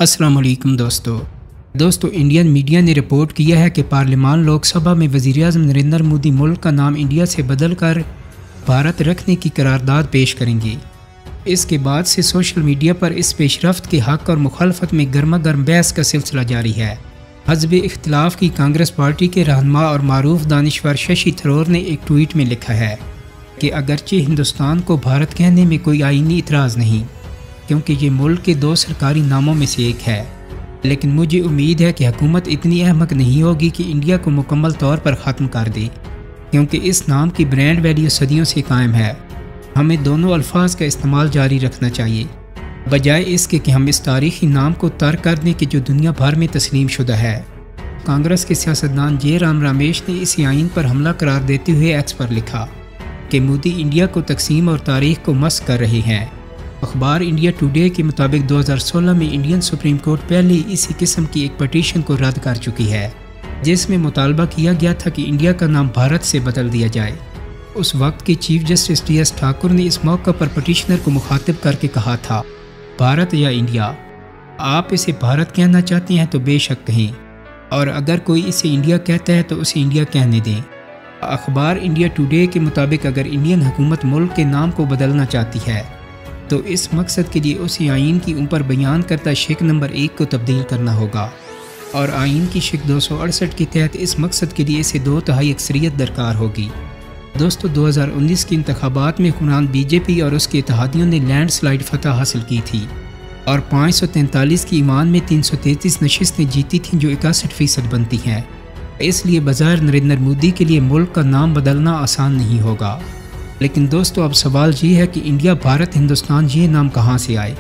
السلام علیکم دوستو انڈین میڈیا نے رپورٹ کیا ہے کہ پارلیمان لوک سبھا میں وزیراعظم نریندر مودی ملک کا نام انڈیا سے بدل کر بھارت رکھنے کی قرارداد پیش کریں گے۔ اس کے بعد سے سوشل میڈیا پر اس پیش رفت کے حق اور مخالفت میں گرما گرم بحث کا سلسلہ جاری ہے۔ حزب اختلاف کی کانگریس پارٹی کے رہنما اور معروف دانشور ششی تھرور نے ایک ٹویٹ میں لکھا ہے کہ اگرچہ ہندوستان کو بھارت کہنے میں کوئی آئینی اعتراض نہیں، کیونکہ یہ ملک کے 2 سرکاری ناموں میں سے ایک ہے، لیکن مجھے امید ہے کہ حکومت اتنی احمق نہیں ہوگی کہ انڈیا کو مکمل طور پر ختم کر دے، کیونکہ اس نام کی برانڈ ویلیو صدیوں سے قائم ہے۔ ہمیں دونوں الفاظ کا استعمال جاری رکھنا چاہیے، بجائے اس کے کہ ہم اس تاریخی نام کو ترک کر دیں کہ جو دنیا بھر میں تسلیم شدہ ہے۔ کانگریس کے سیاستدان جے رام رمیش نے اس آئین پر حملہ قرار دیتے ہوئے ایکس پر لکھا کہ مودی انڈیا کو تقسیم اور تاریخ کو مسخ کر رہے ہیں۔ اخبار انڈیا ٹوڈے کے مطابق 2016 میں انڈین سپریم کورٹ پہلے اسی قسم کی ایک پٹیشن کو رد کر چکی ہے، جس میں مطالبہ کیا گیا تھا کہ انڈیا کا نام بھارت سے بدل دیا جائے۔ اس وقت کے chief justice T S Thakur نے اس موقع پر پٹیشنر کو مخاطب کر کے کہا تھا، بھارت یا انڈیا، آپ اسے بھارت کہنا چاہتے ہیں تو بے شک کہیں، اور اگر کوئی اسے انڈیا کہتا ہے تو اسے انڈیا کہنے دیں۔ اخبار انڈیا ٹوڈے کے مطابق اگر انڈین حکومت ملک کے نام کو بدلنا چاہتی ہے تو اس مقصد کے لیے اسی آئین کی اوپر بیان کرتا شق نمبر 1 کو تبدیل کرنا ہوگا، اور آئین کی شق 268 کے تحت اس مقصد کے لیے اسے 2/3 اکثریت درکار ہوگی۔ دوستو 2019 کے انتخابات میں حکمران بی جے پی اور اس کے اتحادیوں نے لینڈ سلائیڈ فتح حاصل کی تھی اور 543 کی ایمان میں 333 نشستیں جیتی تھیں، جو 61% بنتی ہیں۔ اس لیے بظاہر نریندر مودی کے لیے ملک کا نام بدلنا آسان نہیں ہوگا، لیکن دوستو اب سوال یہ ہے کہ انڈیا، بھارت، ہندوستان یہ نام کہاں سے آئے؟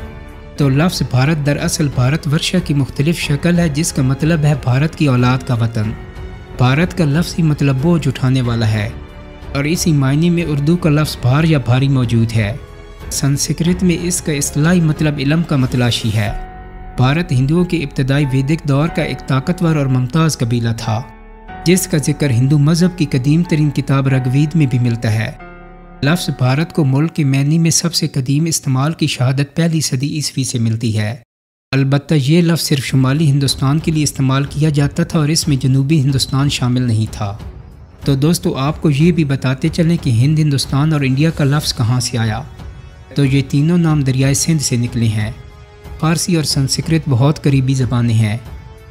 تو لفظ بھارت دراصل بھارت ورشہ کی مختلف شکل ہے، جس کا مطلب ہے بھارت کی اولاد کا وطن۔ بھارت کا لفظی مطلب بوجھ اٹھانے والا ہے، اور اسی معنی میں اردو کا لفظ بھار یا بھاری موجود ہے۔ سنسکرت میں اس کا اصطلاحی مطلب علم کا متلاشی ہے۔ بھارت ہندوؤں کے ابتدائی ویدک دور کا ایک طاقتور اور ممتاز قبیلہ تھا، جس کا ذکر ہندو مذہب کی قدیم ترین کتاب رگ وید میں بھی ملتا ہے۔ لفظ بھارت کو ملک کے معنی میں سب سے قدیم استعمال کی شہادت 1 صدی عیسوی سے ملتی ہے۔ البتہ یہ لفظ صرف شمالی ہندوستان کے لیے استعمال کیا جاتا تھا، اور اس میں جنوبی ہندوستان شامل نہیں تھا۔ تو دوستو آپ کو یہ بھی بتاتے چلیں کہ ہند، ہندوستان اور انڈیا کا لفظ کہاں سے آیا۔ تو یہ تینوں نام دریائے سندھ سے نکلے ہیں۔ فارسی اور سنسکرت بہت قریبی زبانیں ہیں،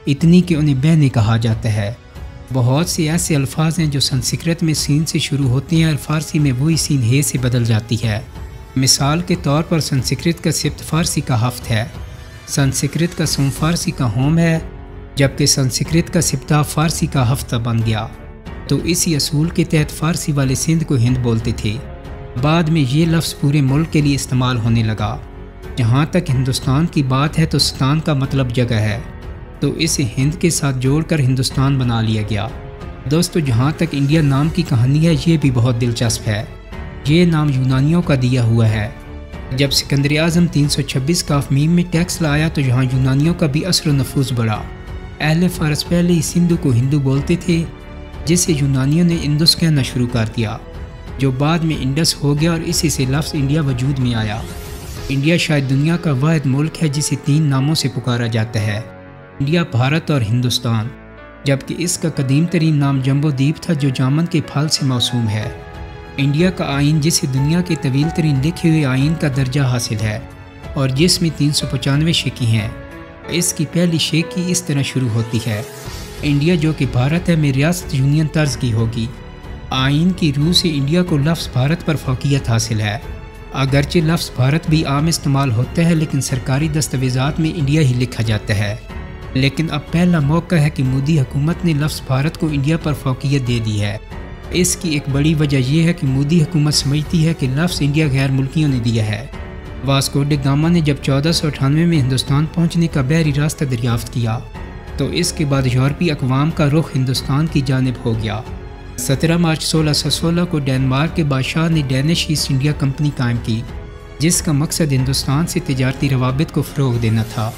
اتنی کہ انہیں بہنیں کہا جاتا ہے۔ بہت سے ایسے الفاظ ہیں جو سنسکرت میں سین سے شروع ہوتے ہیں اور فارسی میں وہی سین ہے سے بدل جاتی ہے۔ مثال کے طور پر سنسکرت کا سبت فارسی کا ہفت ہے، سنسکرت کا سوم فارسی کا ہوم ہے، جبکہ سنسکرت کا سبتا فارسی کا ہفتہ بن گیا۔ تو اسی اصول کے تحت فارسی والے سندھ کو ہند بولتے تھے۔ بعد میں یہ لفظ پورے ملک کے لیے استعمال ہونے لگا۔ جہاں تک ہندوستان کی بات ہے تو ستان کا مطلب جگہ ہے، تو اسے ہند کے ساتھ جوڑ کر ہندوستان بنا لیا گیا۔ دوستو جہاں تک انڈیا نام کی کہانی ہے، یہ بھی بہت دلچسپ ہے۔ یہ نام یونانیوں کا دیا ہوا ہے۔ جب سکندر اعظم 326 کاف میم میں ٹیکس لایا تو یہاں یونانیوں کا بھی اثر و نفوذ بڑھا۔ اہل فارس پہلے ہی سندھو کو ہندو بولتے تھے، جسے یونانیوں نے اندس کہنا شروع کر دیا، جو بعد میں انڈس ہو گیا، اور اسی سے لفظ انڈیا وجود میں آیا۔ انڈیا شاید دنیا کا واحد ملک ہے جسے 3 ناموں سے پکارا جاتا ہے، انڈیا، بھارت اور ہندوستان، جبکہ اس کا قدیم ترین نام جمبو دیپ تھا، جو جامن کے پھل سے موسوم ہے۔ انڈیا کا آئین، جسے دنیا کے طویل ترین لکھے ہوئے آئین کا درجہ حاصل ہے، اور جس میں 395 شقیں ہیں، اس کی پہلی شقی اس طرح شروع ہوتی ہے، انڈیا جو کہ بھارت ہے میں ریاست یونین طرز کی ہوگی۔ آئین کی روح سے انڈیا کو لفظ بھارت پر فوقیت حاصل ہے۔ اگرچہ لفظ بھارت بھی عام استعمال ہوتا ہے، لیکن سرکاری دستاویزات میں انڈیا ہی لکھا جاتا ہے۔ لیکن اب پہلا موقع ہے کہ مودی حکومت نے لفظ بھارت کو انڈیا پر فوقیت دے دی ہے۔ اس کی ایک بڑی وجہ یہ ہے کہ مودی حکومت سمجھتی ہے کہ لفظ انڈیا غیر ملکیوں نے دیا ہے۔ واسکو ڈی گاما نے جب 1498 میں ہندوستان پہنچنے کا بحری راستہ دریافت کیا تو اس کے بعد یورپی اقوام کا رخ ہندوستان کی جانب ہو گیا۔ 17 مارچ 1616 کو ڈینمارک کے بادشاہ نے ڈینش ایسٹ انڈیا کمپنی قائم کی، جس کا مقصد ہندوستان سے تجارتی روابط کو فروغ دینا تھا۔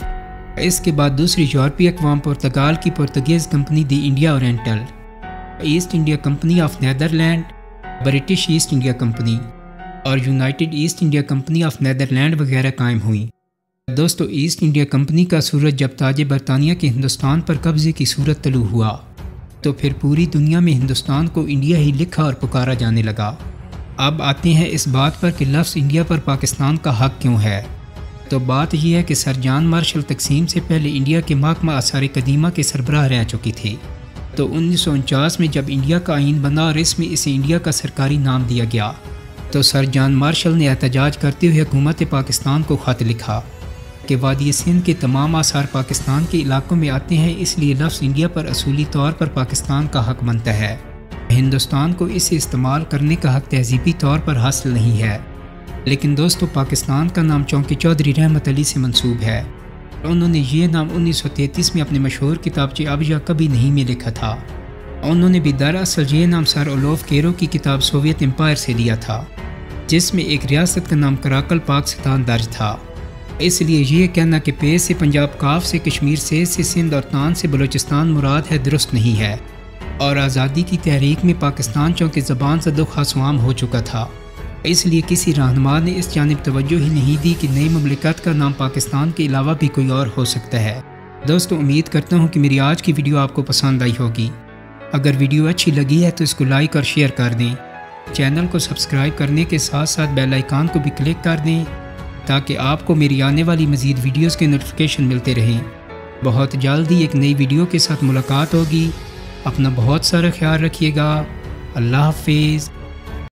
اس کے بعد دوسری یورپی اقوام پرتگال کی Portuguese company the India oriental, East India company of Netherland, British East India company اور united East India company of Netherland وغیرہ قائم ہوئیں۔ دوستو ایسٹ انڈیا کمپنی کا سورج جب تاج برطانیہ کے ہندوستان پر قبضے کی صورت طلوع ہوا تو پھر پوری دنیا میں ہندوستان کو انڈیا ہی لکھا اور پکارا جانے لگا۔ اب آتے ہیں اس بات پر کہ لفظ انڈیا پر پاکستان کا حق کیوں ہے۔ تو بات یہ ہے کہ سر جان مارشل تقسیم سے پہلے انڈیا کے محکمہ آثار قدیمہ کے سربراہ رہ چکی تھی۔ تو 1949 میں جب انڈیا کا آئین بنا اور اس میں اسے انڈیا کا سرکاری نام دیا گیا تو سر جان مارشل نے احتجاج کرتے ہوئے حکومت پاکستان کو خط لکھا کہ وادی سندھ کے تمام آثار پاکستان کے علاقوں میں آتے ہیں، اس لیے لفظ انڈیا پر اصولی طور پر پاکستان کا حق بنتا ہے۔ ہندوستان کو اسے استعمال کرنے کا حق تہذیبی طور پر حاصل نہیں ہے۔ لیکن دوستو پاکستان کا نام چونکہ چودھری رحمت علی سے منسوب ہے۔ انہوں نے یہ نام 1933 میں اپنے مشہور کتابچے اب یا کبھی نہیں میں لکھا تھا۔ انہوں نے بھی دراصل یہ نام سر اولوف کیرو کی کتاب سوویت امپائر سے لیا تھا، جس میں ایک ریاست کا نام کراکل پاکستان درج تھا۔ اس لیے یہ کہنا کہ پے سے پنجاب، کاف سے کشمیر، سے سندھ اور تان سے بلوچستان مراد ہے درست نہیں ہے۔ اور آزادی کی تحریک میں پاکستان چونکہ زبان زد و خاص عام ہو چکا تھا، اس لیے کسی رہنما نے اس جانب توجہ ہی نہیں دی کہ نئی مملکت کا نام پاکستان کے علاوہ بھی کوئی اور ہو سکتا ہے۔ دوستو امید کرتا ہوں کہ میری آج کی ویڈیو آپ کو پسند آئی ہوگی۔ اگر ویڈیو اچھی لگی ہے تو اس کو لائک اور شیئر کر دیں۔ چینل کو سبسکرائب کرنے کے ساتھ ساتھ بیل آئیکن کو بھی کلک کر دیں تاکہ آپ کو میری آنے والی مزید ویڈیوز کے نوٹیفیکیشن ملتے رہیں۔ بہت جلدی ایک نئی ویڈیو کے ساتھ ملاقات ہوگی۔ اپنا بہت سارا خیال رکھیے گا۔ اللہ حافظ۔